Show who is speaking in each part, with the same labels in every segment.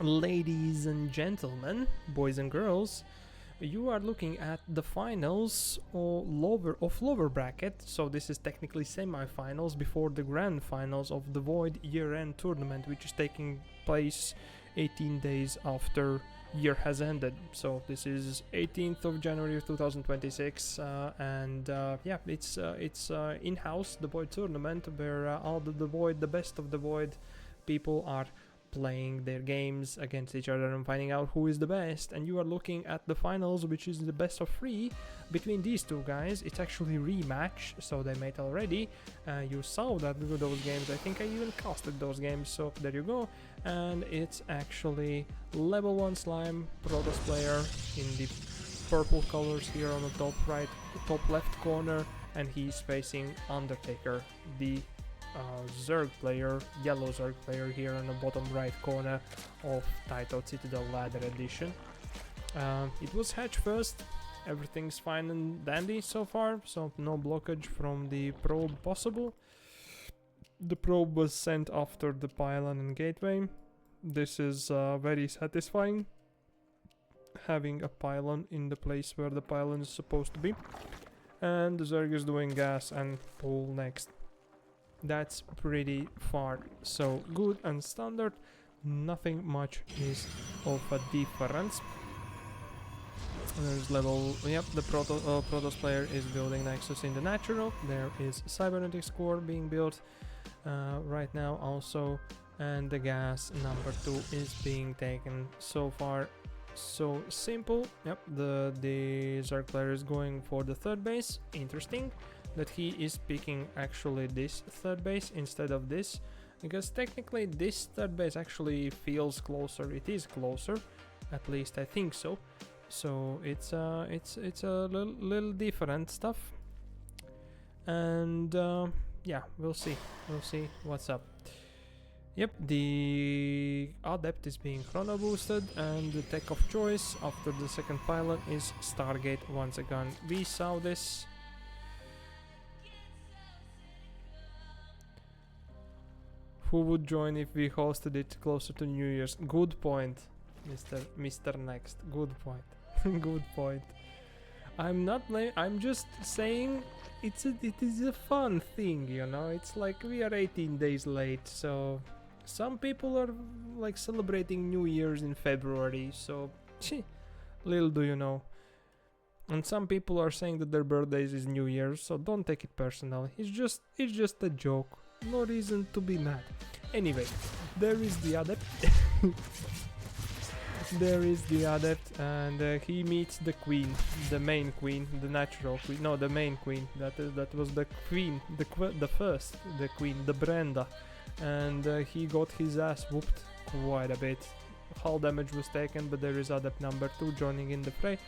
Speaker 1: Ladies and gentlemen, boys and girls, you are looking at the finals of lower bracket. So this is technically semi-finals before the grand finals of the DeVoid year-end tournament, which is taking place 18 days after year has ended. So this is 18th of January of 2026, and yeah, it's in-house DeVoid tournament where all the DeVoid, the best of DeVoid people are playing their games against each other and finding out who is the best. And you are looking at the finals, which is the best of 3 between these two guys. It's actually rematch, so they met already. You saw that those games. I think I even casted those games, so there you go. And it's actually LvLOneSlime, Protoss player, in the purple colors here on the top left corner, and he's facing Undertaker, the Zerg player, yellow Zerg player, here on the bottom right corner of Title Citadel Ladder Edition. It was hatch first, everything's fine and dandy so far, so no blockage from the probe possible. The probe was sent after the pylon and gateway. This is very satisfying, having a pylon in the place where the pylon is supposed to be. And the Zerg is doing gas and pull next. That's pretty far so good and standard. Nothing much is of a difference. There's the Protoss player is building Nexus in the natural. There is Cybernetics core being built right now also, and the gas number 2 is being taken. So far so simple. Yep, the Zerg player is going for the third base. Interesting that he is picking actually this third base instead of this, because technically this third base actually feels closer. It is closer, at least I think so. So it's a little different stuff, and yeah, we'll see what's up. Yep, the Adept is being chrono boosted, and the tech of choice after the second pylon is Stargate once again. We saw this. Who would join if we hosted it closer to New Year's? Good point, Mr. Next. Good point. Good point. I'm just saying it is a fun thing, you know. It's like we are 18 days late, so some people are like celebrating New Year's in February, so little do you know. And some people are saying that their birthdays is New Year's, so don't take it personally. It's just a joke. No reason to be mad. Anyway, there is the Adept. There is the Adept, and he meets the Queen, the main Queen, the natural Queen. No, the main Queen. That was the Queen, the first, the Queen, the Brenda, and he got his ass whooped quite a bit. Hull damage was taken, but there is Adept number 2 joining in the fray.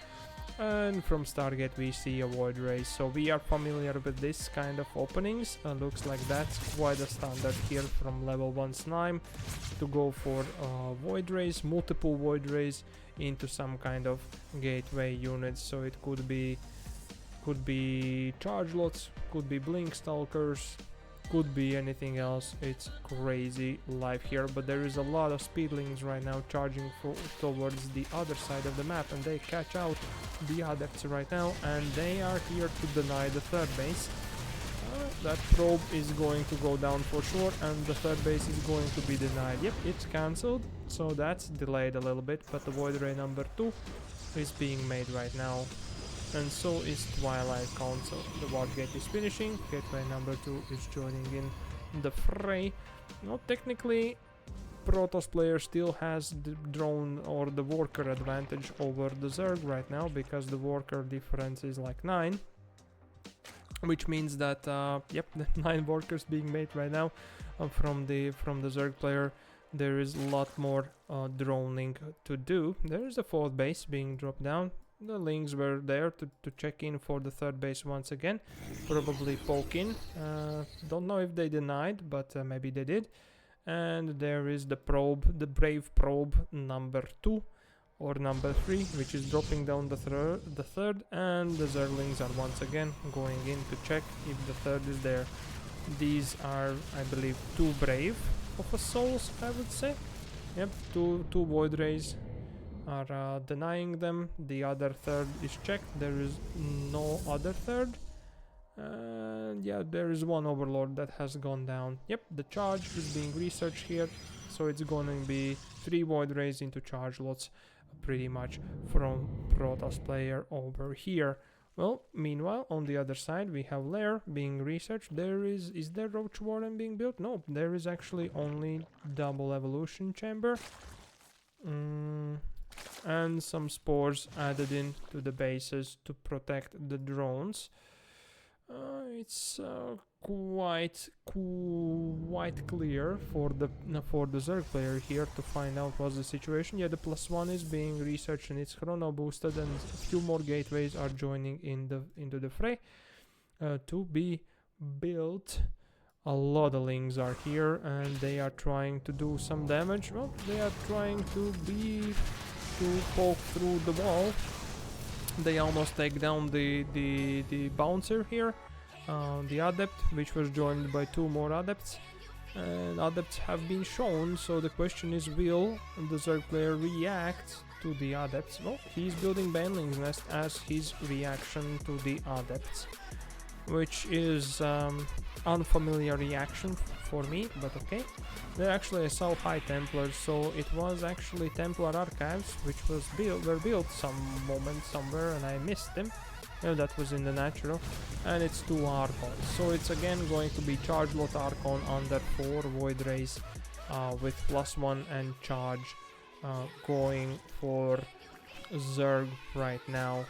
Speaker 1: And from Stargate we see a Void Race, so we are familiar with this kind of openings. Looks like that's quite a standard here from LvLOneSlime to go for Void Race, multiple Void Race into some kind of gateway units. So it could be charge lots, could be blink stalkers, could be anything else. It's crazy life here, but there is a lot of speedlings right now charging towards the other side of the map, and they catch out the Adepts right now, and they are here to deny the third base. That probe is going to go down for sure, and the third base is going to be denied. Yep, it's cancelled, so that's delayed a little bit, but the Void Ray number 2 is being made right now. And so is Twilight Council. The Ward Gate is finishing, Gateway number 2 is joining in the fray. Now technically Protoss player still has the drone or the worker advantage over the Zerg right now, because the worker difference is like 9. Which means that, yep, the 9 workers being made right now from the Zerg player. There is a lot more droning to do. There is a 4th base being dropped down. The links were there to check in for the third base once again. Probably poke in. Don't know if they denied, but maybe they did. And there is the probe, the brave probe number 2 or number 3, which is dropping down the third, and the Zerglings are once again going in to check if the third is there. These are, I believe, 2 brave of a souls, I would say. Yep, two Void Rays are denying them. The other third is checked. There is no other third. And yeah, there is one Overlord that has gone down. Yep, the charge is being researched here. So it's going to be 3 Void Rays into charge lots pretty much from Protoss player over here. Well, meanwhile, on the other side, we have Lair being researched. Is there Roach Warren being built? No, there is actually only double evolution chamber. And some spores added in to the bases to protect the drones. It's quite clear for the Zerg player here to find out what's the situation. Yeah, the +1 is being researched and it's chrono boosted, and a few more gateways are joining into the fray to be built. A lot of lings are here and they are trying to do some damage. Well, they are trying to poke through the wall. They almost take down the bouncer here, the adept, which was joined by 2 more adepts, and adepts have been shown. So the question is, will the Zerg player react to the adepts? Well, he's building Baneling's Nest as his reaction to the adepts, which is unfamiliar reaction for me, but okay. They're actually a South High Templars, so it was actually Templar Archives which were built some moment somewhere and I missed them. Yeah, that was in the natural, and it's 2 Archons, so it's again going to be charge lot Archon under 4 Void Rays with +1 and charge going for Zerg right now.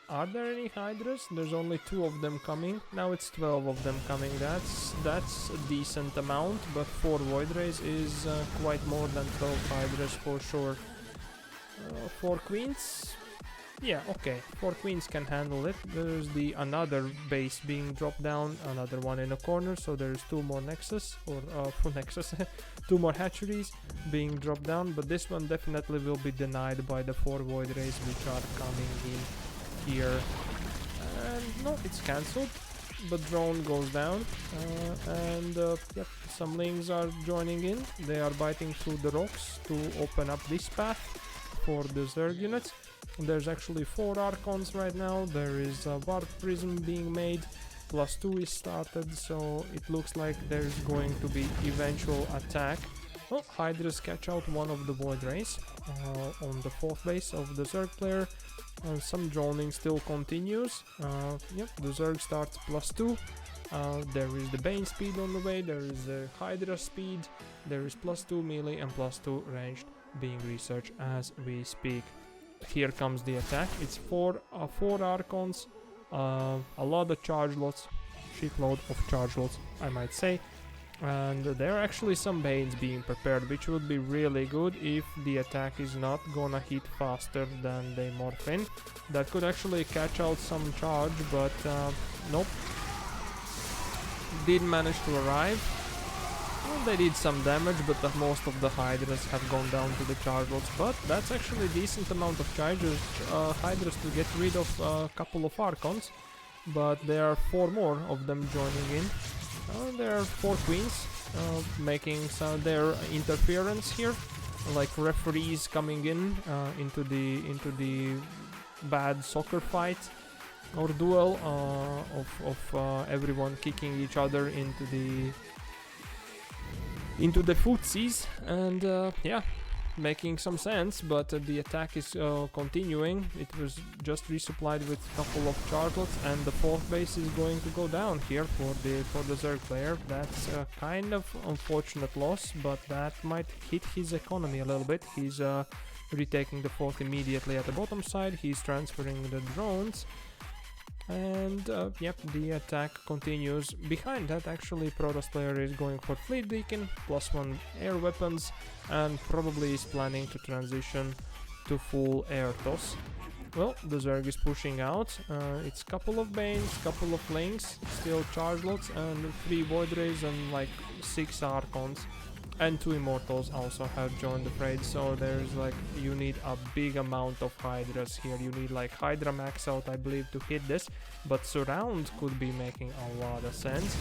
Speaker 1: Are there any Hydras? There's only 2 of them coming. Now it's 12 of them coming. That's a decent amount, but 4 Void Rays is quite more than 12 Hydras for sure. 4 Queens? Yeah, okay. 4 Queens can handle it. There's another base being dropped down, another one in a corner, so there's 2 more Nexus, or 2 more hatcheries being dropped down, but this one definitely will be denied by the 4 Void Rays which are coming in here. And no, it's cancelled, but drone goes down, and yep, some lings are joining in. They are biting through the rocks to open up this path for the Zerg units. There's actually 4 Archons right now. There is a Warp Prism being made, +2 is started, so it looks like there's going to be eventual attack. Oh, Hydras catch out one of the Void Rays on the 4th base of the Zerg player. Some droning still continues. Yep, the Zerg starts +2. There is the Bane speed on the way, there is the Hydra speed, there is +2 melee and +2 ranged being researched as we speak. Here comes the attack. It's 4 Archons, a lot of charge lots, shitload of charge lots, I might say. And there are actually some Banes being prepared, which would be really good if the attack is not gonna hit faster than they morph in. That could actually catch out some charge, but nope. Did manage to arrive. Well, they did some damage, but most of the Hydras have gone down to the charge lots. But that's actually a decent amount of Hydras to get rid of a couple of Archons. But there are 4 more of them joining in. There are 4 Queens making their interference here, like referees coming in into the bad soccer fight or duel of everyone kicking each other into the footsies, and yeah, making some sense. But the attack is continuing. It was just resupplied with a couple of charlots, and the 4th base is going to go down here for the Zerg player. That's a kind of unfortunate loss, but that might hit his economy a little bit. He's retaking the 4th immediately at the bottom side. He's transferring the drones. And yep, the attack continues. Behind that, actually, Protoss player is going for Fleet Beacon, +1 air weapons, and probably is planning to transition to full air toss. Well, the Zerg is pushing out. It's couple of Banes, couple of Lings, still charge lots, and 3 Void Rays and like 6 Archons. And 2 Immortals also have joined the fray, so there's like, you need a big amount of Hydras here. You need like Hydra max out, I believe, to hit this, but Surround could be making a lot of sense.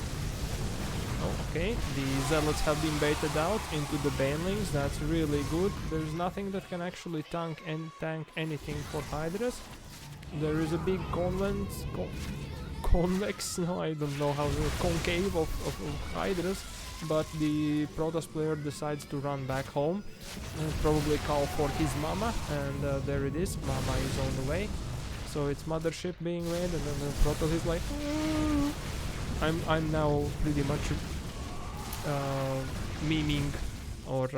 Speaker 1: Oh, okay, the zealots have been baited out into the banelings. That's really good. There's nothing that can actually tank anything for Hydras. There is a big convex, no, I don't know how the concave of Hydras, but the Protoss player decides to run back home and probably call for his mama, and there it is. Mama is on the way. So it's mothership being raided, and then the Protoss is like, I'm now pretty much memeing, or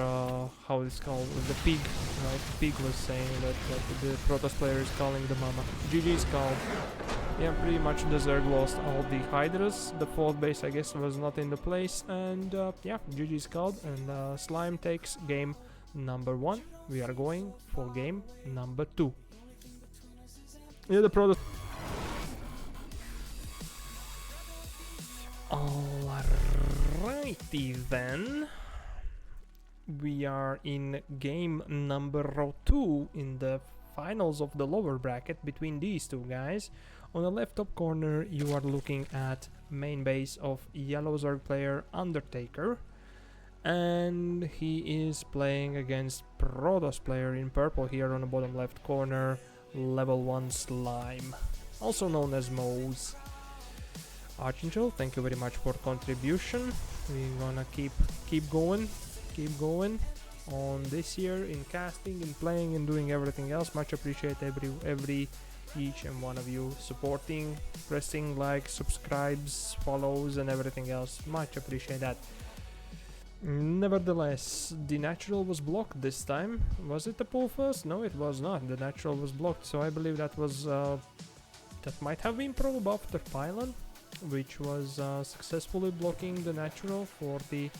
Speaker 1: how it's called, the pig, right? The pig was saying that the Protoss player is calling the mama. GG's called. Yeah, pretty much the Zerg lost all the Hydras. The 4th base, I guess, was not in the place, and yeah, GG's called, and Slime takes game number 1. We are going for game number 2. Yeah, the Protoss. Alrighty then. We are in game number 2 in the finals of the lower bracket between these two guys. On the left top corner you are looking at main base of yellow Zerg player Undertaker, and he is playing against Protoss player in purple here on the bottom left corner, LvLOneSlime, also known as Moze. Archangel, thank you very much for contribution. We're gonna keep going on this year in casting, in playing, and doing everything else. Much appreciate each and one of you supporting, pressing like, subscribes, follows, and everything else. Much appreciate that. Nevertheless, the natural was blocked this time. Was it the pull first? No, it was not. The natural was blocked, so I believe that was that might have been probe after pylon, which was successfully blocking the natural for the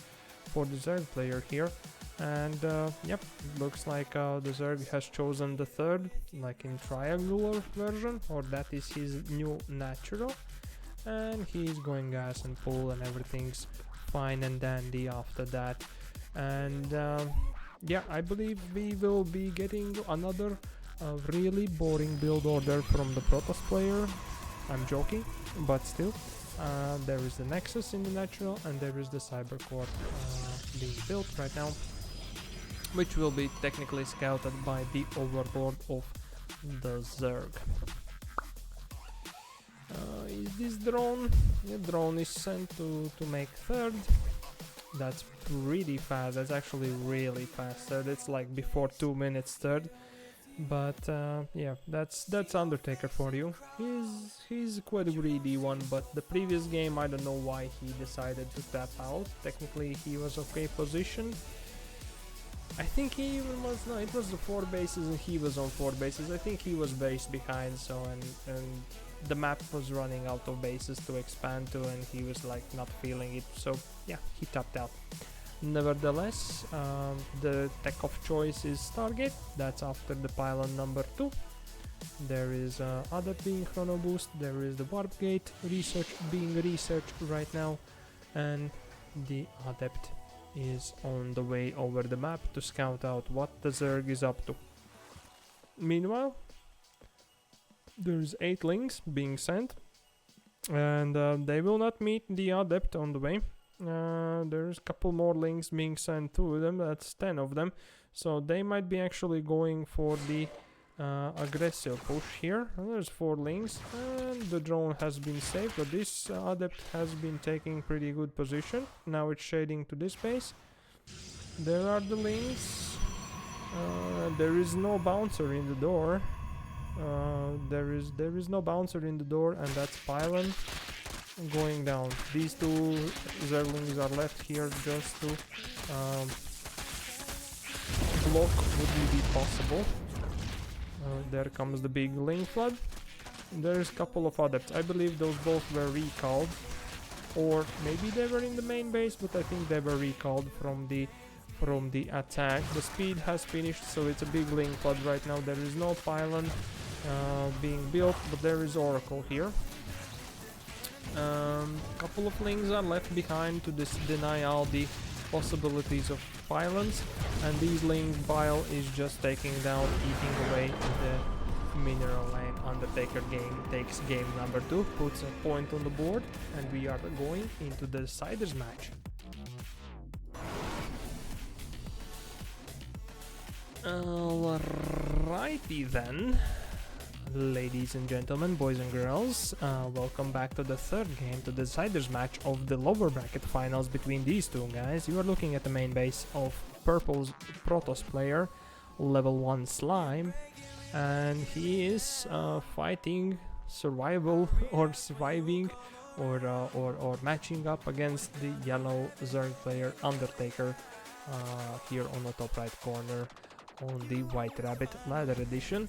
Speaker 1: Zerg player here. And yep, looks like the Zerg has chosen the 3rd, like in triangular version, or that is his new natural, and he's going gas and pull, and everything's fine and dandy after that. And yeah, I believe we will be getting another really boring build order from the Protoss player. I'm joking, but still. There is the Nexus in the natural, and there is the Cybercore being built right now, which will be technically scouted by the overlord of the Zerg. Is this drone? The drone is sent to make 3rd. That's pretty fast. That's actually really fast. It's like before 2 minutes 3rd. But yeah, that's Undertaker for you. He's quite a greedy one, but the previous game, I don't know why he decided to tap out. Technically he was okay positioned. I think he even was, no, it was the 4 bases and he was on 4 bases. I think he was based behind, so and the map was running out of bases to expand to, and he was like not feeling it, so yeah, he tapped out. Nevertheless, the tech of choice is Stargate. That's after the pylon number 2. There is Adept being chrono boost. There is the warp gate research being researched right now, and the Adept is on the way over the map to scout out what the Zerg is up to. Meanwhile, there's 8 links being sent, and they will not meet the Adept on the way. There's a couple more links being sent to them. That's 10 of them, so they might be actually going for the aggressive push here. And there's 4 links, and the drone has been saved, but this Adept has been taking pretty good position. Now it's shading to this base. There are the links. There is no bouncer in the door. There is no bouncer in the door, and that's pylon going down. These 2 Zerglings are left here just to block would be possible. There comes the big link flood. There's a couple of Adepts. I believe those both were recalled, or maybe they were in the main base, but I think they were recalled from the attack. The speed has finished, so it's a big link flood right now. There is no pylon being built, but there is Oracle here. Couple of links are left behind to deny all the possibilities of pylons, and these link bile is just taking down, eating away the mineral lane. Undertaker takes game number 2, puts a point on the board, and we are going into the deciders match. Alrighty then, ladies and gentlemen, boys and girls, welcome back to the third game, to the deciders match of the lower bracket finals between these two guys. You are looking at the main base of Purple's Protoss player, LvLOneSlime, and he is fighting survival or surviving or matching up against the yellow Zerg player Undertaker here on the top right corner on the White Rabbit Ladder Edition.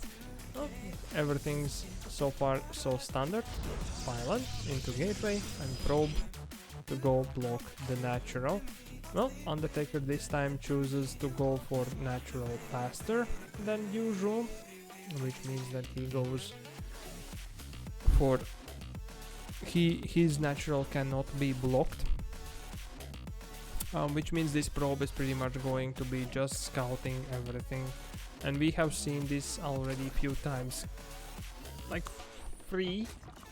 Speaker 1: Oh, everything's so far so standard. Pilot into gateway and probe to go block the natural. Well, Undertaker this time chooses to go for natural faster than usual, which means that he goes for his natural cannot be blocked, which means this probe is pretty much going to be just scouting everything, and we have seen this already a few times, like 3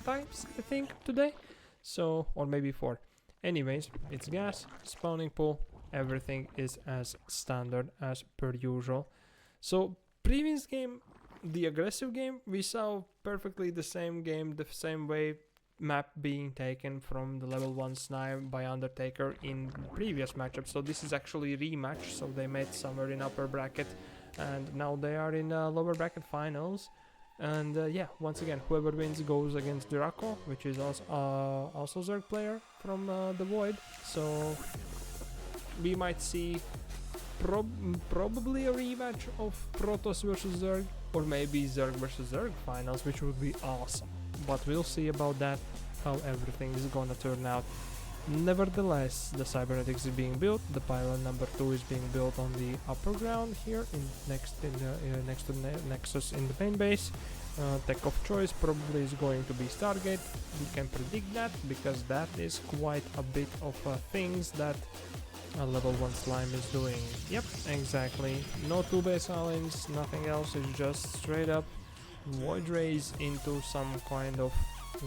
Speaker 1: times I think today, so, or maybe 4. Anyways, it's gas, spawning pool, everything is as standard as per usual. So previous game, the aggressive game, we saw perfectly the same game, the same way, map being taken from the LvLOneSlime by Undertaker in previous matchup. So this is actually a rematch, so they met somewhere in upper bracket and now they are in lower bracket finals. And yeah, once again, whoever wins goes against Draco, which is also Zerg player from DeVoid. So we might see probably a rematch of Protoss versus Zerg, or maybe Zerg versus Zerg finals, which would be awesome. But we'll see about that, how everything is gonna turn out. Nevertheless, the cybernetics is being built. The pylon number 2 is being built on the upper ground here, next to Nexus in the main base. Tech of choice probably is going to be Stargate. We can predict that because that is quite a bit of things that LvLOneSlime is doing. Yep, exactly. No 2 base islands, nothing else. It's just straight up void rays into some kind of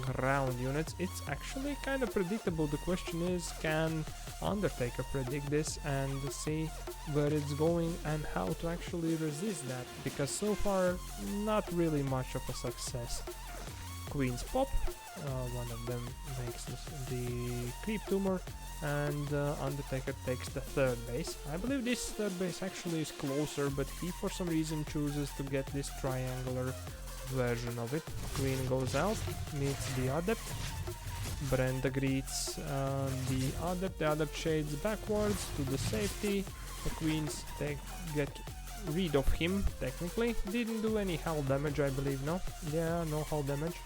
Speaker 1: ground units. It's actually kind of predictable. The question is, can Undertaker predict this and see where it's going and how to actually resist that? Because so far, not really much of a success. Queens pop, one of them makes the creep tumor, and Undertaker takes the third base. I believe this third base actually is closer, but he for some reason chooses to get this triangular version of it. Queen goes out, meets the Adept. Brenda greets the Adept. The Adept shades backwards to the safety. The Queens get rid of him, technically. Didn't do any hull damage, I believe, no? Yeah, no hull damage.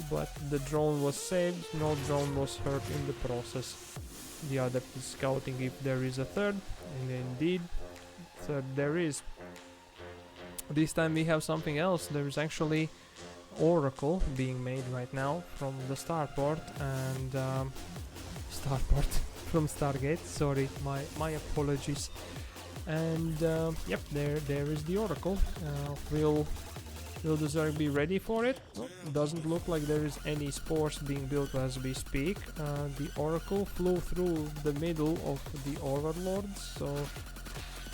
Speaker 1: But the drone was saved, no drone was hurt in the process. The Adept is scouting if there is a third, and indeed, third there is. This time we have something else. There is actually Oracle being made right now from the starport, and starport from Stargate. Sorry, my apologies. And yep, there is the Oracle. Will the Zerg be ready for it? Well, doesn't look like there is any spores being built as we speak. The Oracle flew through the middle of the Overlords, so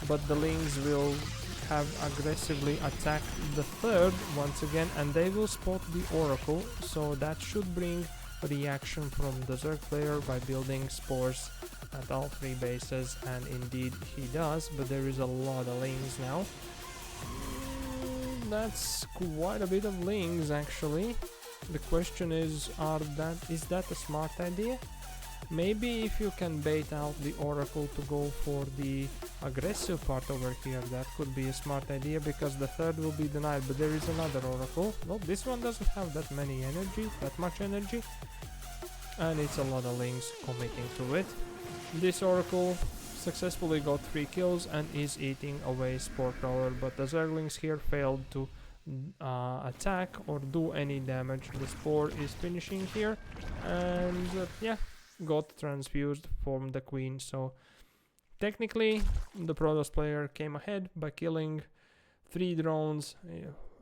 Speaker 1: but the Lings will have aggressively attacked the third once again, and they will spot the Oracle, so that should bring a reaction from the Zerg player by building spores at all 3 bases, and indeed he does, but there is a lot of Lings now. That's quite a bit of Lings actually. The question is, is that a smart idea? Maybe if you can bait out the Oracle to go for the aggressive part over here, that could be a smart idea, because the third will be denied, but there is another Oracle. Well, this one doesn't have that much energy, and it's a lot of Lings committing to it. This Oracle successfully got 3 kills and is eating away Spore Crawler, but the Zerglings here failed to attack or do any damage. The Spore is finishing here, and yeah, got transfused from the Queen. So technically the Protoss player came ahead by killing 3 drones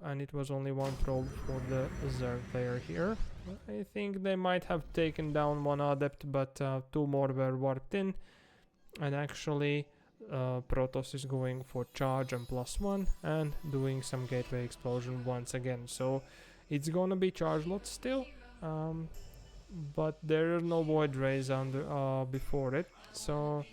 Speaker 1: and it was only one probe for the Zerg player here. I think they might have taken down one Adept, but two more were warped in. And actually, Protoss is going for charge and +1 and doing some gateway explosion once again. So it's gonna be charge lot still, but there are no void rays under before it, so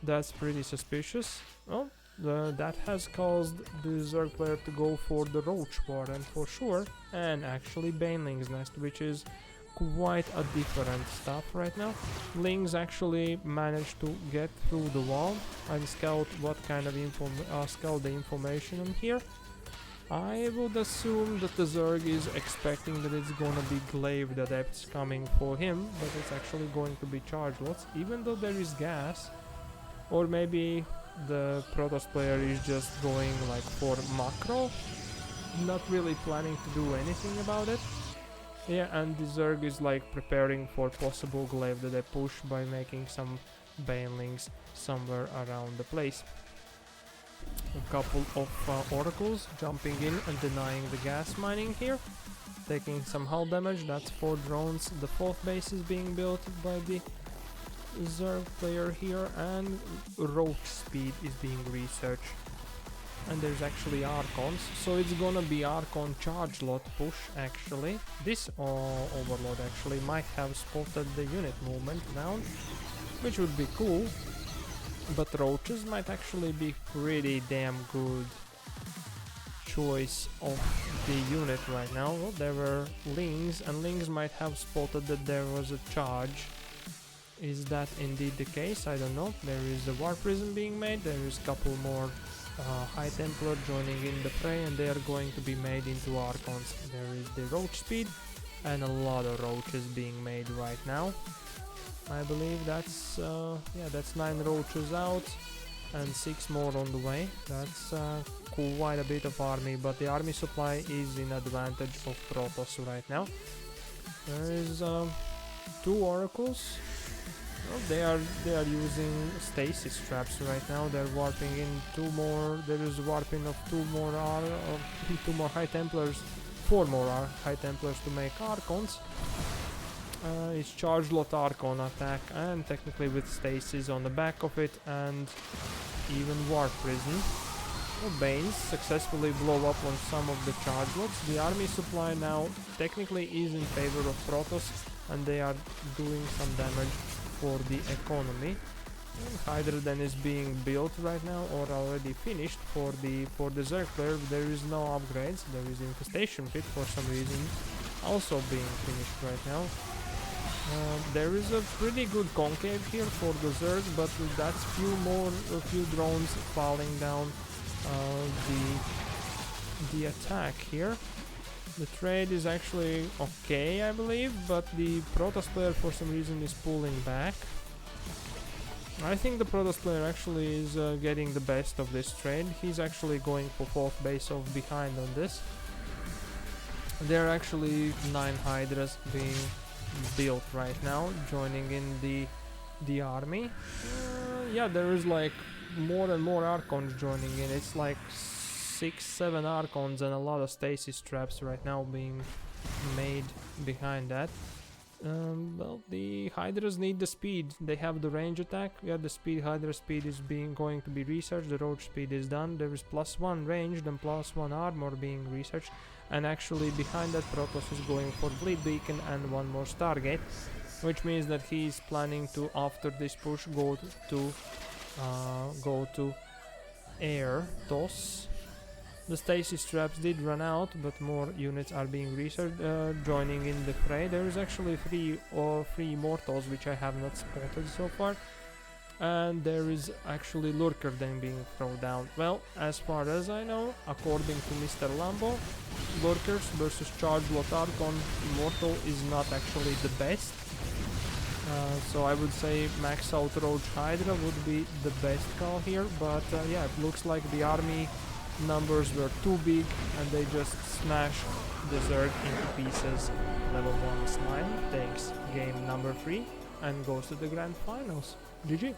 Speaker 1: that's pretty suspicious. Well, that has caused the Zerg player to go for the Roach Warden for sure, and actually Baneling's Nest, which is quite a different stuff right now. Lings actually managed to get through the wall and scout what kind of scout the information in here. I would assume that the Zerg is expecting that it's gonna be Glaive Adepts coming for him, but it's actually going to be charge lots, even though there is gas. Or maybe the Protoss player is just going like for macro, not really planning to do anything about it. Yeah, and the Zerg is like preparing for possible Glaive Adept push by making some Banelings somewhere around the place. A couple of oracles jumping in and denying the gas mining here, taking some hull damage. That's 4 drones. The 4th base is being built by the Zerg player here, and Roach speed is being researched. And there's actually Archons, so it's gonna be Archon charge lot push actually. This Overlord actually might have spotted the unit movement down, which would be cool. But Roaches might actually be pretty damn good choice of the unit right now. Well, there were Lings, and Lings might have spotted that there was a charge. Is that indeed the case? I don't know. There is a War Prism being made, there is a couple more High Templar joining in the fray, and they are going to be made into Archons. There is the Roach speed, and a lot of Roaches being made right now. I believe that's that's 9 Roaches out and 6 more on the way. That's quite a bit of army, but the army supply is in advantage of Protoss right now. There is 2 Oracles. Well, they are using stasis traps right now. They're warping in 2 more. There is warping of 2 more 2 more High Templars, 4 more High Templars to make Archons. It's charge lot Archon attack, and technically with stasis on the back of it, and even War Prison. Well, Banes successfully blow up on some of the charge lots. The army supply now technically is in favor of Protoss, and they are doing some damage for the economy. And Hydra then is being built right now, or already finished for the Zerg player. There is no upgrades. There is Infestation Pit for some reason also being finished right now. There is a pretty good concave here for the Zerg, but that's a few drones falling down the attack here. The trade is actually okay, I believe, but the Protoss player for some reason is pulling back. I think the Protoss player actually is getting the best of this trade. He's actually going for 4th base of behind on this. There are actually 9 Hydras being built right now, joining in the army. Yeah, there is like more and more Archons joining in. It's like 6-7 Archons and a lot of stasis traps right now being made behind that. Well, the Hydras need the speed. They have the range attack. Yeah, the speed, Hydra speed is going to be researched. The Roach speed is done. There is +1 ranged and +1 armor being researched. And actually behind that, Protoss is going for Bleed Beacon and 1 more Stargate, which means that he is planning to, after this push, go to air toss. The stasis traps did run out, but more units are being researched, joining in the fray. There is actually 3 Immortals which I have not spotted so far. And there is actually Lurker then being thrown down. Well, as far as I know, according to Mr. Lambo, Lurkers versus Charge Lot Archon Immortal is not actually the best. So I would say max out Roach Hydra would be the best call here, but yeah, it looks like the army numbers were too big and they just smashed the Zerg into pieces. LvLOneSlime takes game number 3 and goes to the grand finals. GG.